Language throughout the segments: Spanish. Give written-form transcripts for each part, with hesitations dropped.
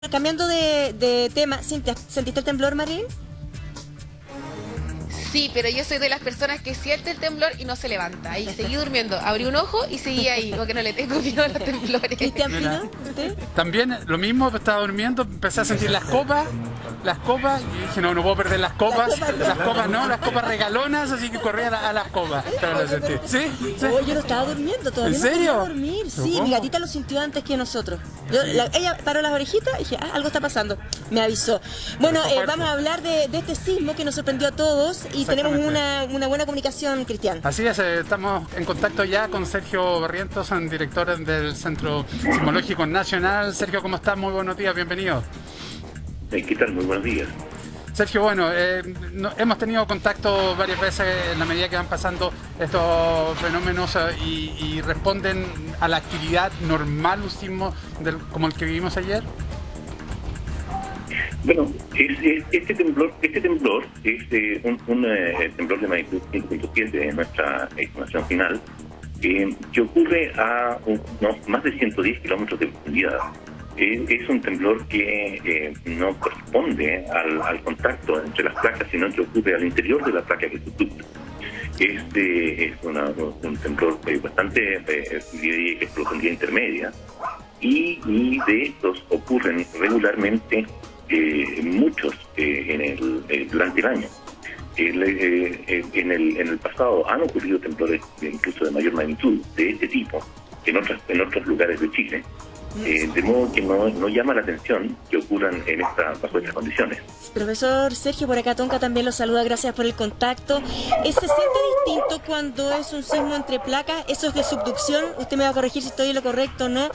cambiando de tema, ¿sentiste el temblor, Marín? Sí, pero yo soy de las personas que siente el temblor y no se levanta. Y seguí durmiendo. Abrí un ojo y seguí ahí, porque no le tengo miedo a los temblores. ¿Cristian Pino? ¿Usted? También lo mismo, estaba durmiendo, empecé a sentir las copas, y dije, no puedo perder las copas, las copas regalonas, así que corrí a las copas. Pero lo sentí. ¿Sí? ¿Sí? Oh, yo no estaba durmiendo todavía. ¿En serio? No podía dormir. Sí, ¿Cómo? mi gatita lo sintió antes que nosotros. Ella paró las orejitas y dije, algo está pasando. Me avisó. Bueno, vamos a hablar de este sismo que nos sorprendió a todos y tenemos una buena comunicación, Cristian. Así es, estamos en contacto ya con Sergio Barrientos, director del Centro Sismológico Nacional. Sergio, ¿cómo estás? Muy buenos días, bienvenido. ¿Qué tal? Muy buenos días. Sergio, bueno, hemos tenido contacto varias veces en la medida que van pasando estos fenómenos y responden a la actividad normal, un sismo como el que vivimos ayer. Bueno, este temblor es un temblor de magnitud 5.7 de nuestra estimación final, que ocurre a unos más de 110 kilómetros de profundidad. Es un temblor que no corresponde al contacto entre las placas, sino que ocurre al interior de la placa que subducta. Este es un temblor bastante de profundidad intermedia, y de estos ocurren regularmente muchos durante el año. En el pasado han ocurrido temblores incluso de mayor magnitud de este tipo en otros lugares de Chile, de modo que no llama la atención que ocurran bajo estas condiciones. Profesor Sergio, por acá Tonka también lo saluda, gracias por el contacto. ¿Se siente distinto cuando es un sismo entre placas? ¿Eso es de subducción? Usted me va a corregir si estoy en lo correcto o no.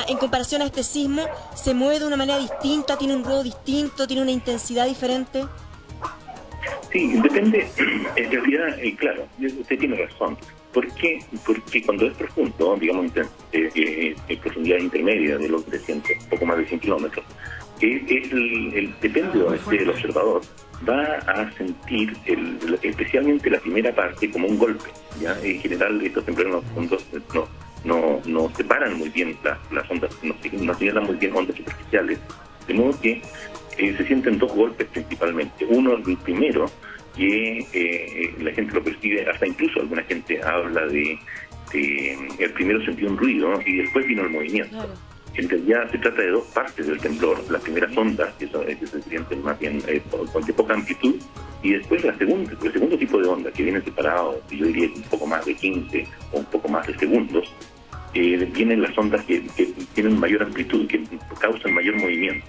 En comparación a este sismo, ¿se mueve de una manera distinta? ¿Tiene un ruido distinto? ¿Tiene una intensidad diferente? Sí, depende. En realidad, claro, usted tiene razón. ¿Por qué? Porque cuando es profundo, digamos, en profundidad intermedia de los de poco más de 100 kilómetros, depende de donde esté el observador, va a sentir especialmente la primera parte como un golpe. ¿Ya? En general, estos temblores profundos no separan muy bien las ondas, no señalan muy bien ondas superficiales, de modo que se sienten dos golpes principalmente. Uno, el primero, que la gente lo percibe, hasta incluso alguna gente habla de el primero sentió un ruido y después vino el movimiento. Claro. En realidad se trata de dos partes del temblor. Las primeras ondas, que se sienten más bien de poca amplitud, y después el segundo tipo de onda, que viene separado, yo diría un poco más de 15 o un poco más de segundos, vienen las ondas que tienen mayor amplitud, que causan mayor movimiento.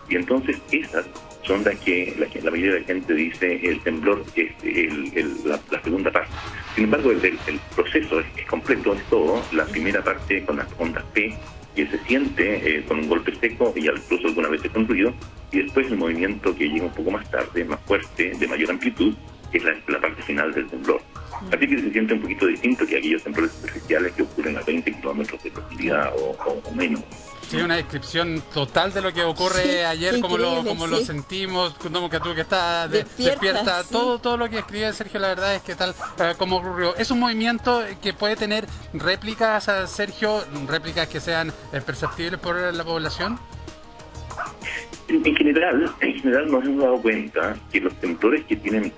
Y entonces esas son las que la mayoría de la gente dice el temblor es la segunda parte. Sin embargo, el proceso es completo, es todo. La primera parte con las ondas P, que se siente con un golpe seco y incluso alguna vez con ruido, y después el movimiento que llega un poco más tarde, más fuerte, de mayor amplitud, que es la parte final del temblor. Así que se siente un poquito distinto que aquellos temblores superficiales que ocurren a 20 kilómetros de profundidad o menos. Sí, una descripción total de lo que ocurre ayer, como lo sentimos, como que tú que estás despierta, sí. Todo lo que escribe Sergio, la verdad es que tal como ocurrió. Es un movimiento que puede tener réplicas, Sergio, réplicas que sean perceptibles por la población. En general nos hemos dado cuenta que los temblores que tienen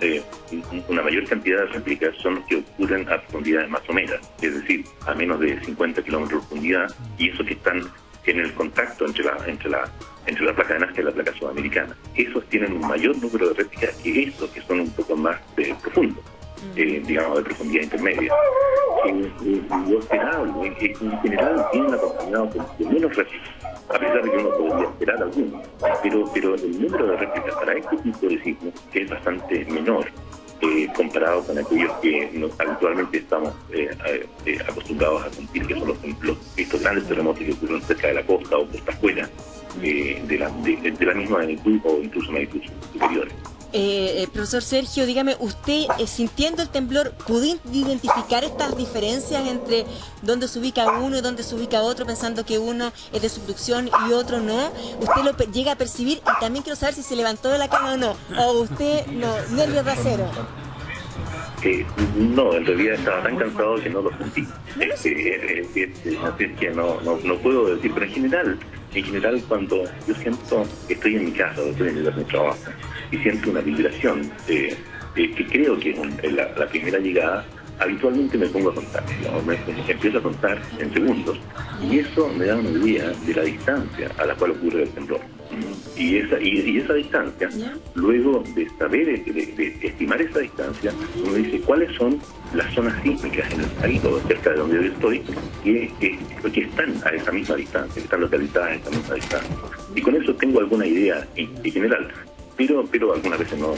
una mayor cantidad de réplicas son los que ocurren a profundidades más someras, es decir, a menos de 50 kilómetros de profundidad, y esos que están en el contacto entre la placa de Nazca y la placa sudamericana. Esos tienen un mayor número de réplicas que esos que son un poco más profundos, digamos de profundidad intermedia. Lo esperable es que en general vienen acompañados de menos réplicas, a pesar de que uno podría esperar algunos, pero el número de réplicas para este tipo de sismos es bastante menor comparado con aquellos que habitualmente estamos acostumbrados a sentir, que son estos grandes terremotos que ocurren cerca de la costa o costa afuera de la misma magnitud o incluso magnitud superiores. Profesor Sergio, dígame, usted sintiendo el temblor, ¿pudo identificar estas diferencias entre dónde se ubica uno y dónde se ubica otro, pensando que uno es de subducción y otro no? ¿Usted lo llega a percibir? Y también quiero saber si se levantó de la cama o no, o usted no, nervio trasero. No, en realidad estaba tan cansado que no lo sentí. Así que no puedo decir, pero en general en general cuando yo siento que estoy en mi casa o estoy en mi trabajo y siento una vibración que creo que es la primera llegada, habitualmente me pongo a contar, digamos, me empiezo a contar en segundos y eso me da una idea de la distancia a la cual ocurre el temblor. Y esa distancia, luego de saber, de estimar esa distancia, uno dice cuáles son las zonas sísmicas en el país o cerca de donde yo estoy que están a esa misma distancia, que están localizadas a esa misma distancia. Y con eso tengo alguna idea en general, pero algunas veces no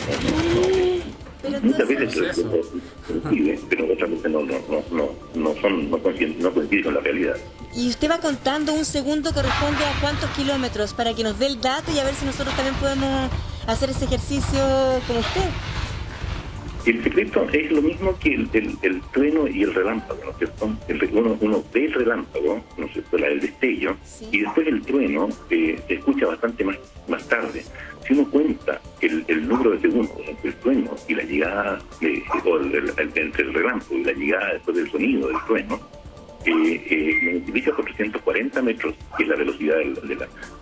muchas veces se coincide, pero otras veces no coincide con la realidad. Y usted va contando, un segundo corresponde a cuántos kilómetros, para que nos dé el dato y a ver si nosotros también podemos hacer ese ejercicio como usted. El secreto es lo mismo que el trueno y el relámpago, ¿no es cierto? Uno ve el relámpago, ¿no es cierto?, el destello, sí, y después el trueno se escucha bastante más tarde. Si uno cuenta el número de segundos entre el trueno y la llegada, entre el relámpago y la llegada después del sonido del trueno, lo multiplica por 340 metros, que es la velocidad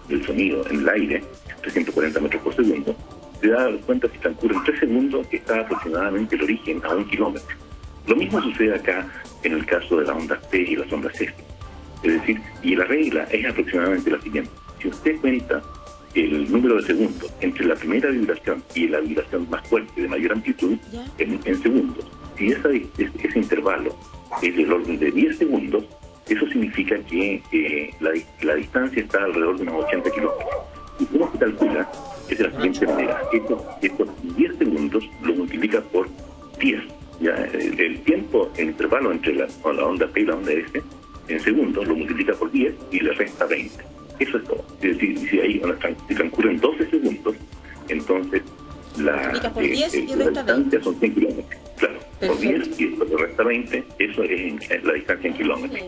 del sonido en el aire, 340 metros por segundo, se da cuenta que transcurren 3 segundos, que está aproximadamente el origen a 1 kilómetro. Lo mismo sucede acá en el caso de las ondas P y las ondas S. Es decir, y la regla es aproximadamente la siguiente: si usted cuenta el número de segundos entre la primera vibración y la vibración más fuerte de mayor amplitud en segundos, si ese intervalo es del orden de 10 segundos, eso significa que la distancia está alrededor de unos 80 kilómetros. ¿Y cómo se calcula? Es de la siguiente manera: estos 10 segundos lo multiplica por 10. Ya, el tiempo, el intervalo entre la onda P y la onda S, en segundos, lo multiplica por 10 y le resta 20. Eso es todo. Es decir, si ahí transcurren 12 segundos, entonces la distancia son 100 kilómetros. Claro, por 10 y después le resta 20, eso es la distancia en kilómetros.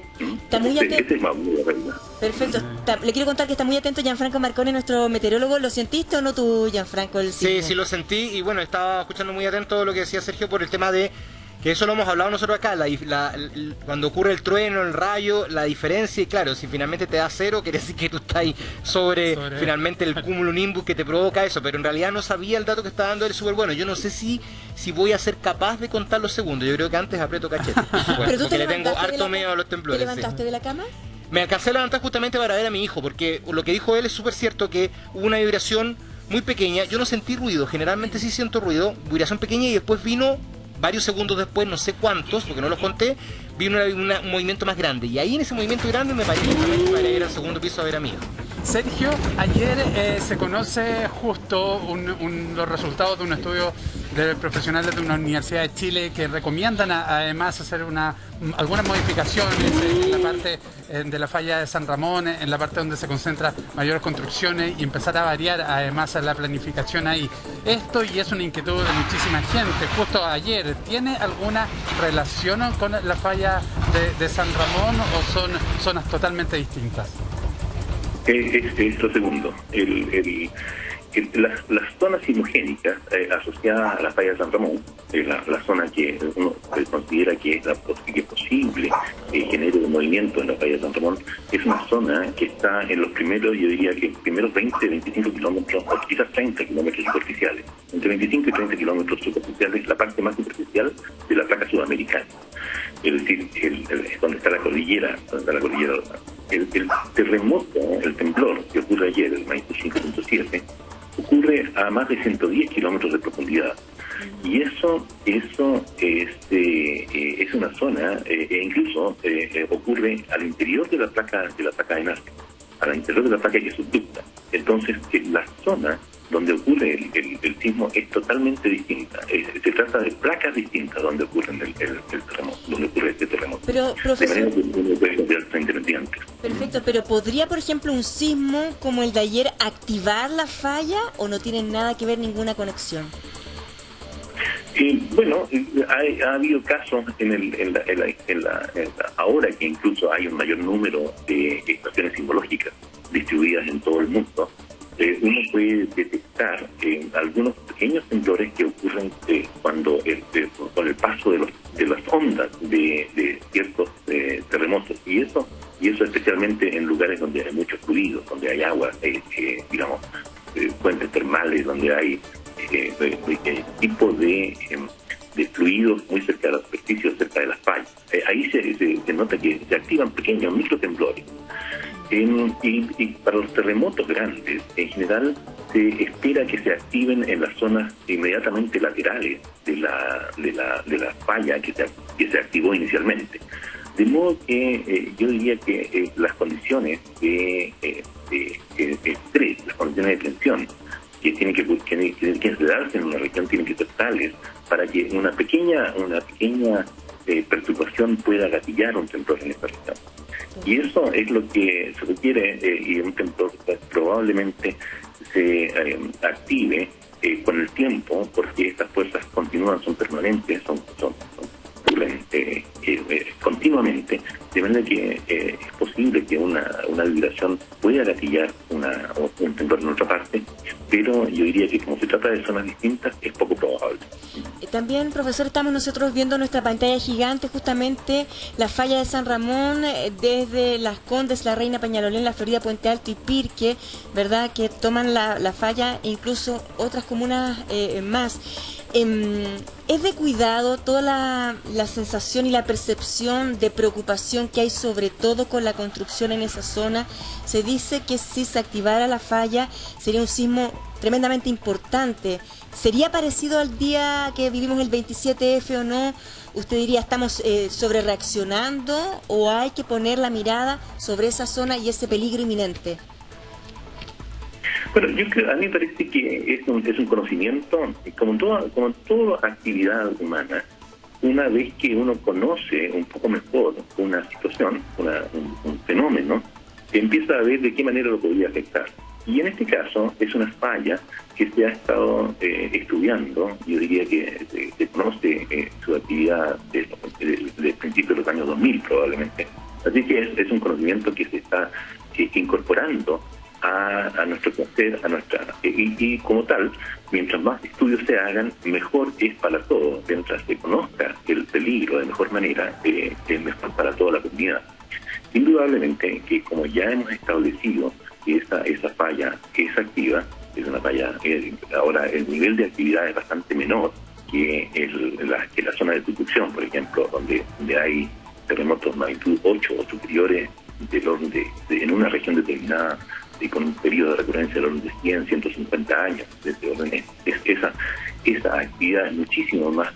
Está muy atento. Ese es más o menos la realidad. Perfecto. Le quiero contar que está muy atento Gianfranco Marcone, nuestro meteorólogo. ¿Lo sentiste o no tú, Gianfranco? Sí, lo sentí, y bueno, estaba escuchando muy atento lo que decía Sergio por el tema de que eso lo hemos hablado nosotros acá, cuando ocurre el trueno, el rayo, la diferencia, y claro, si finalmente te da 0, quiere decir que tú estás ahí sobre finalmente el cúmulo nimbus que te provoca eso, pero en realidad no sabía el dato que está dando él, súper bueno. Yo no sé si voy a ser capaz de contar los segundos, yo creo que antes aprieto cachete, porque le tengo harto miedo a los temblores. ¿Te levantaste de la cama? Me alcancé a levantar justamente para ver a mi hijo, porque lo que dijo él es súper cierto, que hubo una vibración muy pequeña, yo no sentí ruido, generalmente sí siento ruido, vibración pequeña, y después vino varios segundos después, no sé cuántos, porque no los conté, vi un movimiento más grande. Y ahí en ese movimiento grande me paré justamente para ir al segundo piso a ver a mi hijo. Sergio, ayer se conoce justo los resultados de un estudio de profesionales de una universidad de Chile que recomiendan además hacer algunas modificaciones en la parte de la falla de San Ramón, en la parte donde se concentran mayores construcciones, y empezar a variar además la planificación ahí. Esto, y es una inquietud de muchísima gente, justo ayer, ¿tiene alguna relación con la falla de San Ramón o son zonas totalmente distintas? Es lo segundo. Las zonas sismogénicas asociadas a la falla de San Ramón, la zona que uno considera que es posible genere un movimiento en la falla de San Ramón, es una zona que está en los primeros, yo diría que primeros 20, 25 kilómetros, o quizás 30 kilómetros superficiales. Entre 25 y 30 kilómetros superficiales, la parte más superficial de la placa sudamericana. Es decir, donde está la cordillera, el terremoto, el temblor que ocurre ayer, el magnitudo 5.7, ocurre a más de 110 kilómetros de profundidad. Y eso es una zona, e incluso ocurre al interior de la placa de Nazca, al interior de la placa que es subducta. Entonces, la zona donde ocurre el sismo es totalmente distinta. Se trata de placas distintas donde ocurre el terremoto, donde ocurre este terremoto. Pero, profesor, de manera que uno puede cambiar frente independientes. Perfecto, pero ¿podría, por ejemplo, un sismo como el de ayer activar la falla o no tiene nada que ver, ninguna conexión? Bueno, ha habido casos ahora que incluso hay un mayor número de estaciones sismológicas distribuidas en todo el mundo. Uno puede detectar algunos pequeños temblores que ocurren cuando con el paso de las ondas de ciertos terremotos, y Y eso especialmente en lugares donde hay muchos fluidos, donde hay agua, fuentes termales, donde hay tipo de fluidos muy cerca de la superficie, cerca de las fallas. Ahí se nota que se activan pequeños microtemblores. Y para los terremotos grandes, en general, se espera que se activen en las zonas inmediatamente laterales de la falla que se activó inicialmente. De modo que yo diría que las condiciones de estrés, las condiciones de tensión que tienen que darse en una región tienen que ser tales para que una pequeña perturbación pueda gatillar un temblor en esta región. Y eso es lo que se requiere, y un temblor probablemente se active con el tiempo, porque estas fuerzas continúan, son permanentes, continuamente, de manera que es posible que una vibración pueda gatillar un temblor en otra parte, pero yo diría que como se trata de zonas distintas, es poco probable. También, profesor, estamos nosotros viendo nuestra pantalla gigante justamente la falla de San Ramón, desde Las Condes, La Reina, Peñalolén, La Florida, Puente Alto y Pirque, ¿verdad?, que toman la falla, e incluso otras comunas más. ¿Es de cuidado toda la sensación y la percepción de preocupación que hay, sobre todo con la construcción en esa zona? Se dice que si se activara la falla sería un sismo tremendamente importante. ¿Sería parecido al día que vivimos el 27F o no? ¿Usted diría estamos sobrereaccionando o hay que poner la mirada sobre esa zona y ese peligro inminente? Bueno, a mí me parece que es un conocimiento, como toda actividad humana, una vez que uno conoce un poco mejor una situación, un fenómeno, empieza a ver de qué manera lo podría afectar. Y en este caso es una falla que se ha estado estudiando. Yo diría que se conoce su actividad desde principios de los años 2000 probablemente. Así que es un conocimiento que se está incorporando a nuestro quehacer, y como tal, mientras más estudios se hagan, mejor es para todos. Mientras se conozca el peligro de mejor manera, es mejor para toda la comunidad. Indudablemente que, como ya hemos establecido, esa falla es activa, es una falla, ahora el nivel de actividad es bastante menor que la zona de Tucucción, por ejemplo, donde hay terremotos magnitud 8 o superiores del orden en una región determinada, y con un periodo de recurrencia del orden de 100, 150 años, de ese orden. Esa actividad es muchísimo más,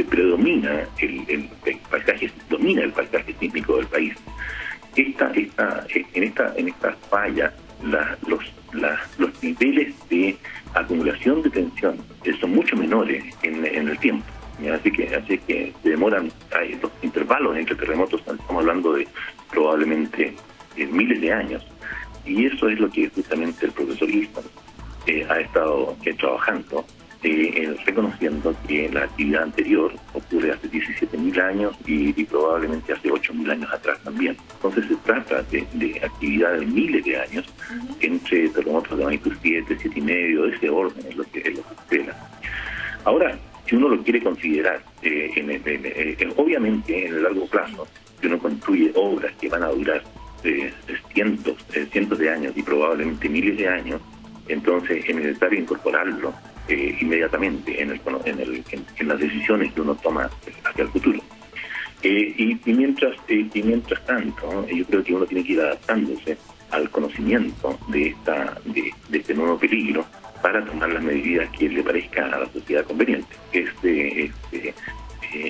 predomina el paisaje, domina el paisaje sísmico del país. En esta falla, los niveles de acumulación de tensión son mucho menores en el tiempo. Así que se demoran, los intervalos entre terremotos, estamos hablando de probablemente miles de años. Y eso es lo que justamente el profesor Easton ha estado trabajando, reconociendo que la actividad anterior ocurre hace 17.000 años y probablemente hace 8.000 años atrás también. Entonces se trata de actividad de miles de años, entre terremotos de magnitud 7, 7,5, de ese orden es lo que se espera. Ahora, si uno lo quiere considerar, obviamente en el largo plazo, si uno construye obras que van a durar cientos de años y probablemente miles de años, entonces es necesario incorporarlo inmediatamente en las decisiones que uno toma hacia el futuro. Y mientras tanto, yo creo que uno tiene que ir adaptándose al conocimiento de este nuevo peligro para tomar las medidas que le parezcan a la sociedad convenientes. Yo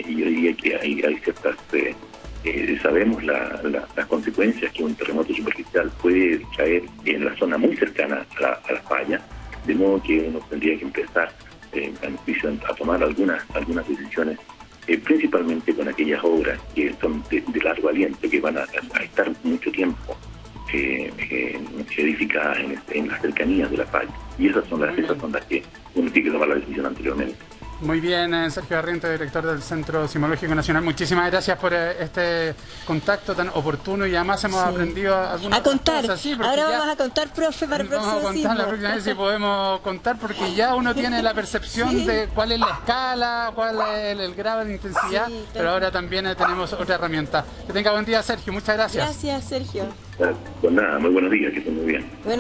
diría que hay ciertas... sabemos las consecuencias que un terremoto superficial puede traer en la zona muy cercana a la falla, de modo que uno tendría que empezar a tomar algunas decisiones, principalmente con aquellas obras que son de largo aliento, que van a estar mucho tiempo edificadas en las cercanías de la falla. Y esas son las que uno tiene que tomar la decisión anteriormente. Muy bien, Sergio Barrientos, director del Centro Sismológico Nacional. Muchísimas gracias por este contacto tan oportuno y además hemos aprendido algunas cosas. Sí, ahora vamos a contar, profe, para el próximo Vamos a contar la próxima vez si podemos contar, porque ya uno tiene la percepción de cuál es la escala, cuál es el grado de intensidad, pero ahora también tenemos otra herramienta. Que tenga buen día, Sergio. Muchas gracias. Gracias, Sergio. Pues nada, muy buenos días, que estén muy bien. Buenos